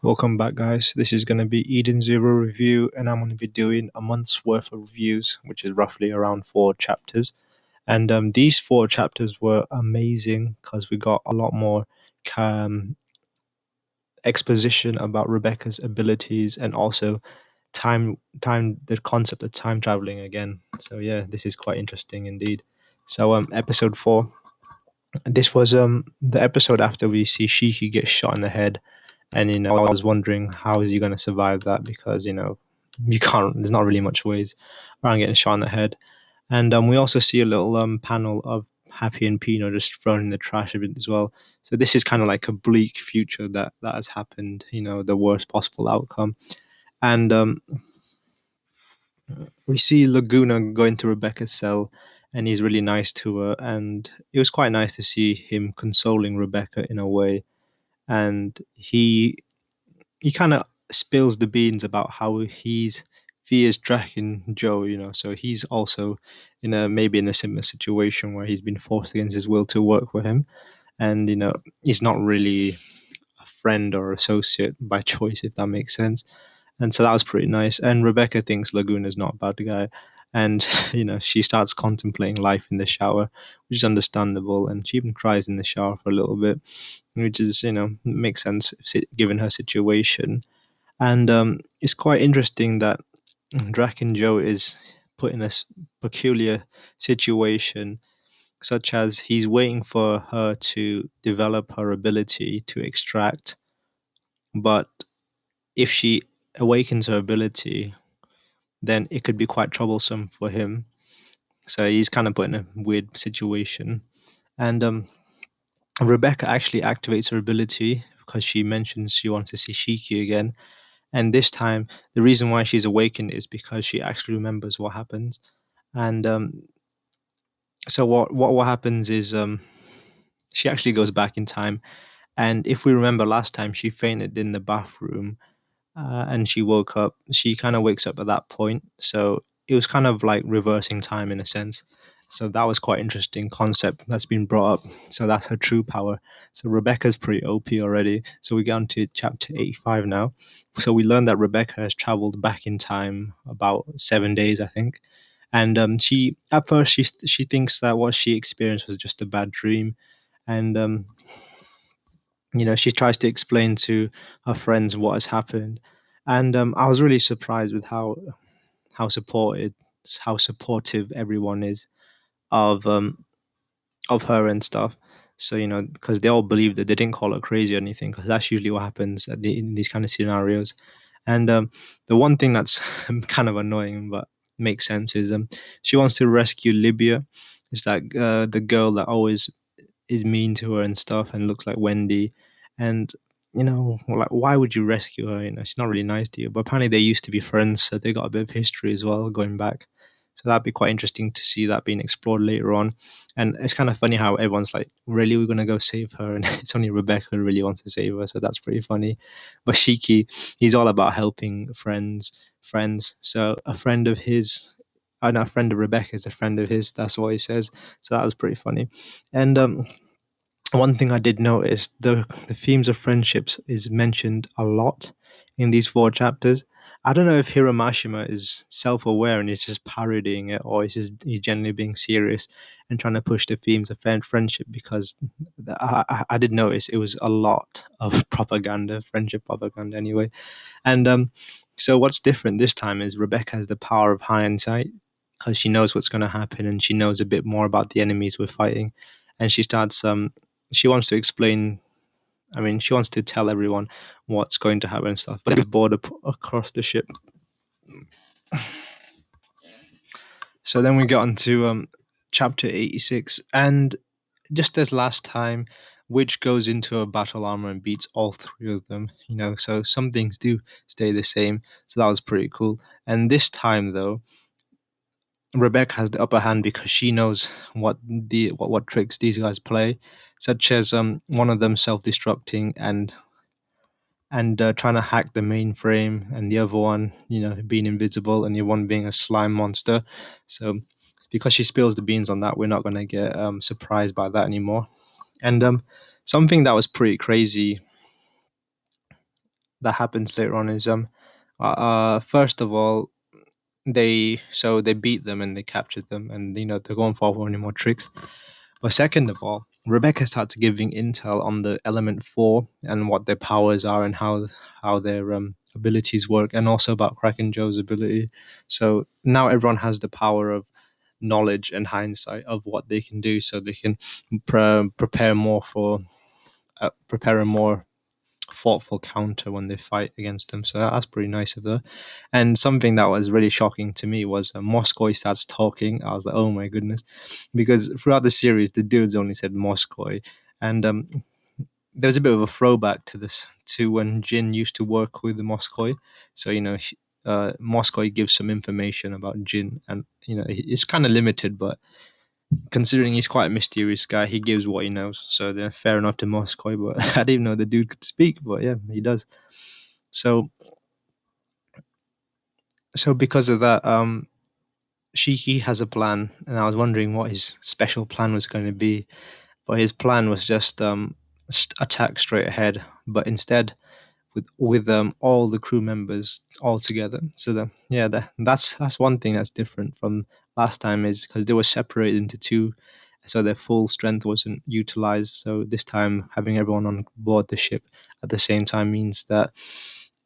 Welcome back, guys. This is going to be Eden Zero review, and I'm going to be doing a month's worth of reviews, which is roughly around 4 chapters. And these 4 chapters were amazing because we got a lot more um, exposition about Rebecca's abilities and also the concept of time traveling again. So yeah, this is quite interesting indeed. So episode 4. This was the episode after we see Shiki get shot in the head, and I was wondering how is he going to survive that because you can't. There's not really much ways around getting shot in the head, and we also see a little panel of Happy and Pino just thrown in the trash a bit as well. So this is kind of like a bleak future that has happened. The worst possible outcome, and we see Laguna going to Rebecca's cell. And he's really nice to her, and it was quite nice to see him consoling Rebecca in a way. And he kind of spills the beans about how he's fears Draken Joe, so he's also maybe in a similar situation where he's been forced against his will to work with him, and he's not really a friend or associate by choice, if that makes sense. And so that was pretty nice. And Rebecca thinks Laguna's not a bad guy, and she starts contemplating life in the shower, which is understandable, and she even cries in the shower for a little bit, which is makes sense given her situation. And it's quite interesting that Draken Joe is put in a peculiar situation, such as he's waiting for her to develop her ability to extract. But if she awakens her ability, then it could be quite troublesome for him. So he's kind of put in a weird situation. And Rebecca actually activates her ability because she mentions she wants to see Shiki again. And this time, the reason why she's awakened is because she actually remembers what happens. And so what happens is she actually goes back in time. And if we remember last time, she fainted in the bathroom, and she woke up. She kind of wakes up at that point. So it was kind of like reversing time in a sense. So that was quite interesting concept that's been brought up. So that's her true power. So Rebecca's pretty OP already. So we get on to chapter 85 now. So we learned that Rebecca has traveled back in time about 7 days, I think. And she at first she thinks that what she experienced was just a bad dream, and she tries to explain to her friends what has happened. And I was really surprised with how supported how supportive everyone is of of her and stuff. So because they all believe that they didn't call her crazy or anything, because that's usually what happens in these kind of scenarios. And the one thing that's kind of annoying but makes sense is she wants to rescue Libya. It's that the girl that always is mean to her and stuff and looks like Wendy. And like, why would you rescue her? She's not really nice to you. But apparently they used to be friends, so they got a bit of history as well going back. So that'd be quite interesting to see that being explored later on. And it's kind of funny how everyone's like, really, we're gonna go save her, and it's only Rebecca who really wants to save her. So that's pretty funny. But Shiki, he's all about helping friends. So a friend of his, I know a friend of Rebecca's a friend of his. That's what he says. So that was pretty funny. And one thing I did notice, the themes of friendships is mentioned a lot in these 4 chapters. I don't know if Hiramashima is self-aware and he's just parodying it, or he's genuinely being serious and trying to push the themes of friendship. Because I did notice it was a lot of propaganda, friendship propaganda, anyway. And so what's different this time is Rebecca has the power of hindsight because she knows what's going to happen and she knows a bit more about the enemies we're fighting, and she wants to explain. I mean, she wants to tell everyone what's going to happen and stuff. But it's bored across the ship. So then we got on to chapter 86, and just as last time, Witch goes into a battle armor and beats all 3 of them. So some things do stay the same. So that was pretty cool. And this time, though, Rebecca has the upper hand because she knows what tricks these guys play, such as one of them self-destructing and trying to hack the mainframe, and the other one, being invisible, and the one being a slime monster. So, because she spills the beans on that, we're not going to get surprised by that anymore. And something that was pretty crazy that happens later on is first of all, they beat them and they captured them, and they're going for any more tricks. But second of all, Rebecca starts giving intel on the element four and what their powers are and how their abilities work, and also about Kraken Joe's ability. So now everyone has the power of knowledge and hindsight of what they can do, so they can prepare a more thoughtful counter when they fight against them. So that's pretty nice of her. And something that was really shocking to me was Moscow starts talking. I was like, oh my goodness, because throughout the series the dudes only said Moscow, and there's a bit of a throwback to this to when Jin used to work with the Moscow. So Moscow gives some information about Jin, and it's kind of limited, but considering he's quite a mysterious guy, he gives what he knows. So they're fair enough to Moscow, but I didn't even know the dude could speak, but yeah, he does. So because of that, Shiki has a plan, and I was wondering what his special plan was going to be. But his plan was just attack straight ahead, but instead with all the crew members all together. So that's one thing that's different from last time, is because they were separated into two, so their full strength wasn't utilized. So this time, having everyone on board the ship at the same time means that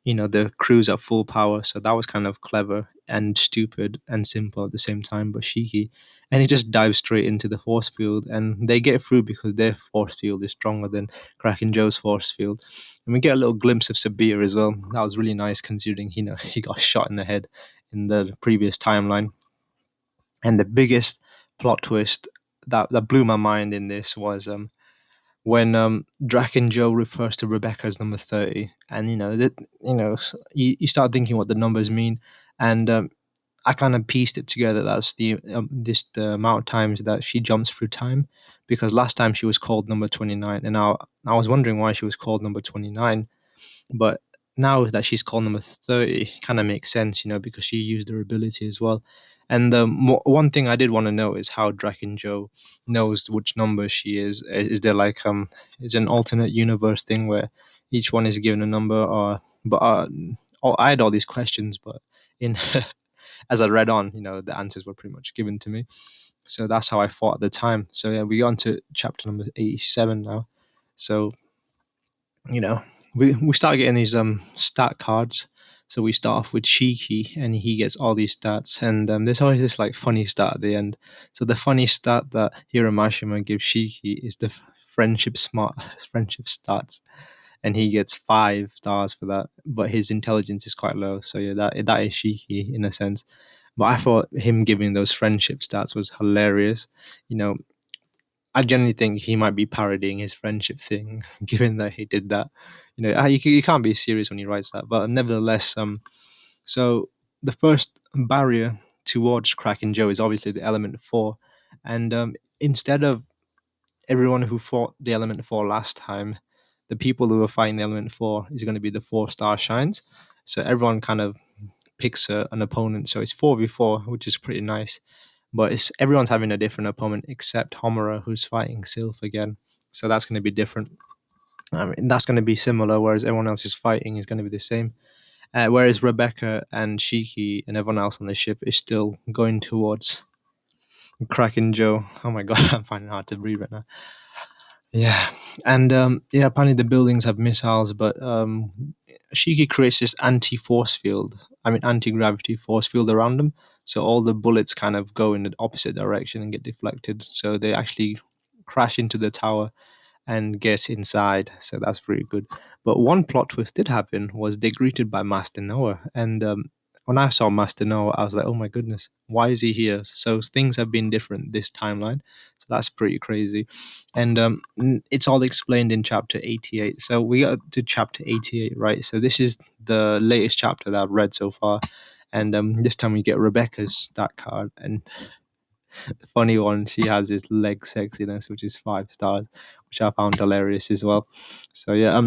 the crew's at full power. So that was kind of clever and stupid and simple at the same time, but cheeky. And he just dives straight into the force field, and they get through because their force field is stronger than Kraken Joe's force field. And we get a little glimpse of Sabir as well. That was really nice, considering he got shot in the head in the previous timeline. And the biggest plot twist that blew my mind in this was when Draken Joe refers to Rebecca as number 30, and you start thinking what the numbers mean, and I kind of pieced it together. That's the amount of times that she jumps through time, because last time she was called number 29, and I was wondering why she was called number 29, but now that she's called number 30, kind of makes sense, because she used her ability as well. And one thing I did want to know is how Draken Joe knows which number she is. Is there like is an alternate universe thing where each one is given a number, or but I had all these questions, but in as I read on, the answers were pretty much given to me. So that's how I thought at the time. So yeah, we got on to chapter number 87 now. So you know, we start getting these stat cards. So we start off with Shiki, and he gets all these stats, and there's always this like funny stat at the end. So the funny stat that Hiramashima gives Shiki is the friendship stats, and he gets 5 stars for that. But his intelligence is quite low, so yeah, that is Shiki in a sense. But I thought him giving those friendship stats was hilarious. You know, I generally think he might be parodying his friendship thing, given that he did that. You can't be serious when he writes that, but nevertheless, so the first barrier towards Kraken Joe is obviously the element four, and instead of everyone who fought the element four last time, the people who are fighting the element four is going to be the 4-star shines. So everyone kind of picks an opponent, so it's 4v4, which is pretty nice. But it's everyone's having a different opponent except Homura, who's fighting Sylph again. So that's going to be different. I mean, that's going to be similar, whereas everyone else is fighting is going to be the same. Whereas Rebecca and Shiki and everyone else on the ship is still going towards Kraken Joe. Oh my god, I'm finding it hard to breathe right now. Yeah, and yeah, apparently the buildings have missiles, but Shiki creates this anti-force field. I mean, anti-gravity force field around them, so all the bullets kind of go in the opposite direction and get deflected. So they actually crash into the tower and get inside. So that's pretty good. But one plot twist did happen was they greeted by Master Noah, and when I saw Master Noah, I was like, oh my goodness, why is he here? So things have been different this timeline. So that's pretty crazy, and it's all explained in chapter 88. So we got to chapter 88, right? So this is the latest chapter that I've read so far. And this time we get Rebecca's stat card, and the funny one, she has this leg sexiness, which is 5 stars, which I found hilarious as well. So yeah,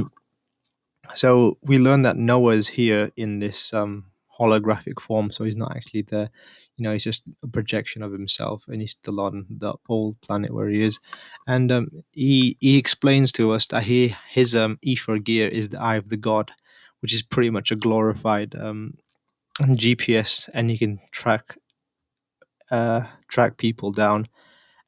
so we learn that Noah's here in this holographic form, so he's not actually there. He's just a projection of himself, and he's still on the old planet where he is. And he explains to us that his ether gear is the eye of the god, which is pretty much a glorified GPS, and you can track people down.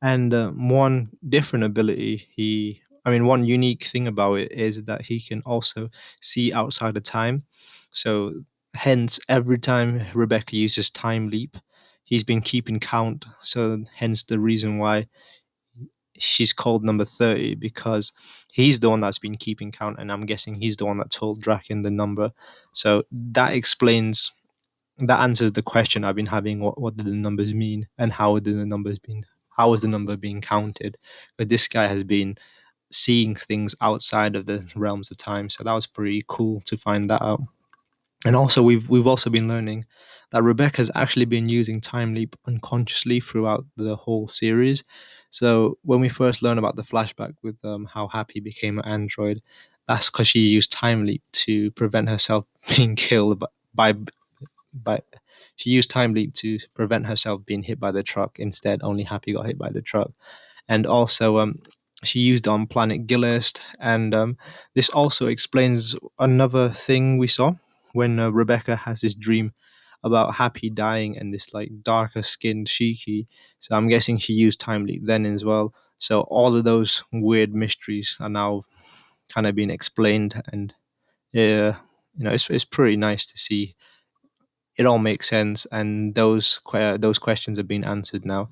And one different ability one unique thing about it is that he can also see outside of time. So, hence, every time Rebecca uses time leap, he's been keeping count. So, hence the reason why she's called number 30, because he's the one that's been keeping count, and I'm guessing he's the one that told Draken the number. So, that answers the question I've been having. What do the numbers mean, and how is the number being counted? But this guy has been seeing things outside of the realms of time, so that was pretty cool to find that out. And also, we've also been learning that Rebecca's actually been using time leap unconsciously throughout the whole series. So when we first learn about the flashback with how Happy became an android, that's because she used time leap to prevent herself being killed by she used time leap to prevent herself being hit by the truck. Instead, only Happy got hit by the truck. And also, she used on planet Gillest. And this also explains another thing we saw when Rebecca has this dream about Happy dying and this like darker skinned Shiki. So I'm guessing she used time leap then as well. So all of those weird mysteries are now kind of being explained, and yeah, it's pretty nice to see it all makes sense, and those questions have been answered now.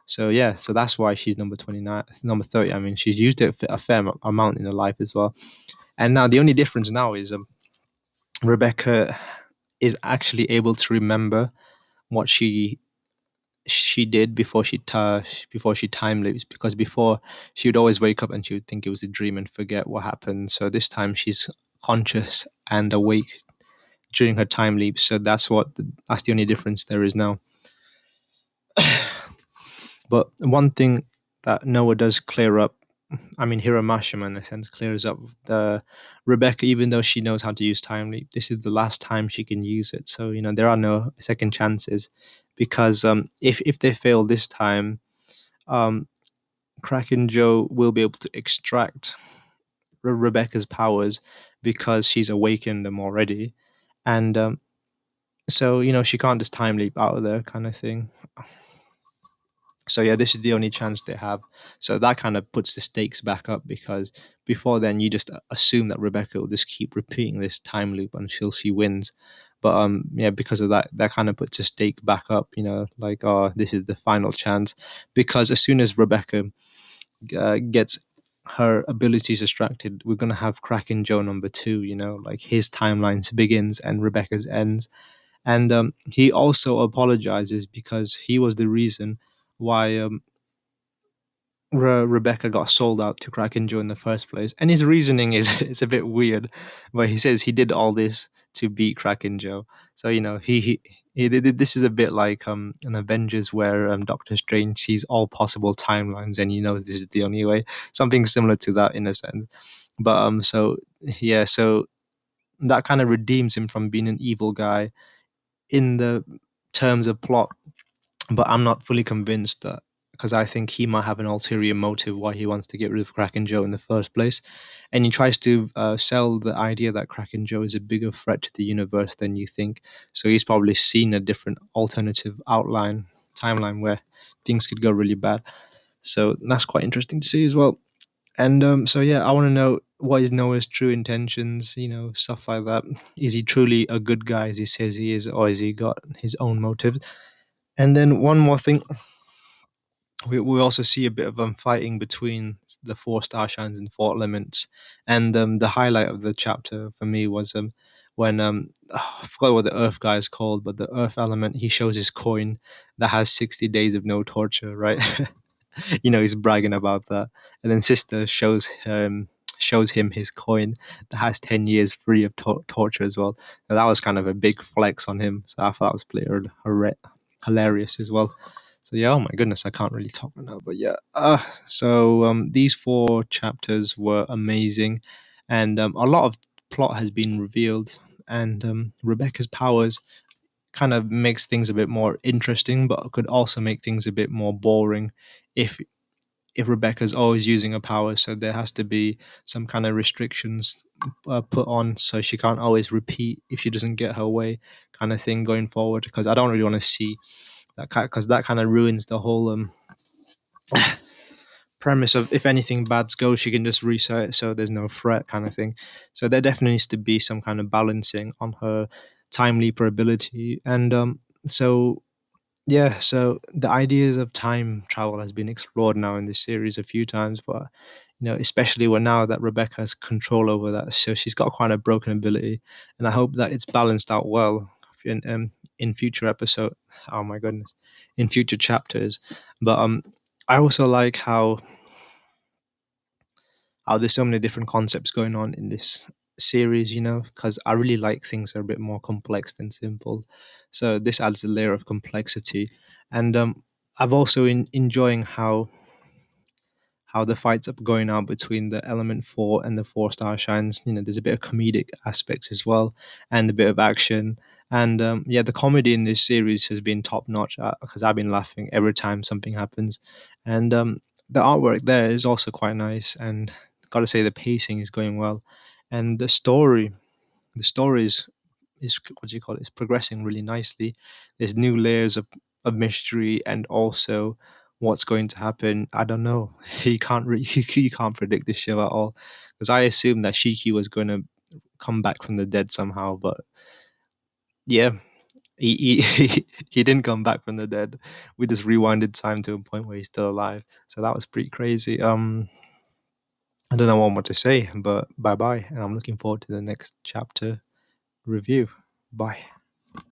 So yeah, so that's why she's number 29, number 30. I mean, she's used it a fair amount in her life as well. And now the only difference now is Rebecca is actually able to remember what she did before she time loops, because before she would always wake up and she would think it was a dream and forget what happened. So this time she's conscious and awake during her time leap. So that's the only difference there is now. But one thing that Noah does clear up, I mean, Hiramashima in a sense clears up the Rebecca, even though she knows how to use time leap, this is the last time she can use it. So there are no second chances, because if they fail this time, um, Kraken Joe will be able to extract Rebecca's powers because she's awakened them already, and so she can't just time leap out of there, kind of thing. So yeah, this is the only chance they have. So that kind of puts the stakes back up, because before then you just assume that Rebecca will just keep repeating this time loop until she wins. But yeah, because of that, that kind of puts a stake back up. Like, oh, this is the final chance, because as soon as Rebecca gets her abilities distracted, we're gonna have Kraken Joe number two. Like his timelines begins and Rebecca's ends. And he also apologizes because he was the reason why Rebecca got sold out to Kraken Joe in the first place. And his reasoning is it's a bit weird, but he says he did all this to beat Kraken Joe. So this is a bit like an Avengers where Doctor Strange sees all possible timelines and he knows this is the only way. Something similar to that in a sense. But so yeah, so that kind of redeems him from being an evil guy in the terms of plot. But I'm not fully convinced that, because I think he might have an ulterior motive why he wants to get rid of Kraken Joe in the first place, and he tries to sell the idea that Kraken Joe is a bigger threat to the universe than you think. So he's probably seen a different alternative timeline where things could go really bad. So that's quite interesting to see as well. And so yeah, I want to know, what is Noah's true intentions, stuff like that. Is he truly a good guy as he says he is, or has he got his own motives? And then one more thing, we also see a bit of fighting between the four starshines and four elements. And the highlight of the chapter for me was when I forgot what the Earth guy is called, but the Earth element, he shows his coin that has 60 days of no torture, right? He's bragging about that. And then Sister shows him his coin that has 10 years free of torture as well. So that was kind of a big flex on him. So I thought that was pretty hilarious as well. So yeah, oh my goodness, I can't really talk right now, but yeah. So these four chapters were amazing, and a lot of plot has been revealed, and Rebecca's powers kind of makes things a bit more interesting, but could also make things a bit more boring if Rebecca's always using a power. So there has to be some kind of restrictions put on so she can't always repeat if she doesn't get her way, kind of thing going forward. Because I don't really want to see that, because that kind of ruins the whole premise of, if anything bad goes, she can just reset it, so there's no threat, kind of thing. So there definitely needs to be some kind of balancing on her time leaper ability, and so yeah, so the ideas of time travel has been explored now in this series a few times, but especially when now that Rebecca has control over that, so she's got quite a broken ability, and I hope that it's balanced out well in future episode. Oh my goodness, in future chapters. But I also like how there's so many different concepts going on in this series, because I really like things that are a bit more complex than simple. So this adds a layer of complexity, and I've also enjoying how the fights are going out between the Element Four and the Four Star Shines. There's a bit of comedic aspects as well, and a bit of action. And yeah, the comedy in this series has been top notch, because I've been laughing every time something happens, and the artwork there is also quite nice. And got to say, the pacing is going well, and the story is what do you call it? It's progressing really nicely. There's new layers of mystery, and also what's going to happen. I don't know. You can't you can't predict this show at all, because I assumed that Shiki was going to come back from the dead somehow, but yeah, he didn't come back from the dead. We just rewinded time to a point where he's still alive. So that was pretty crazy. I don't know what more to say, but bye bye, and I'm looking forward to the next chapter review. Bye.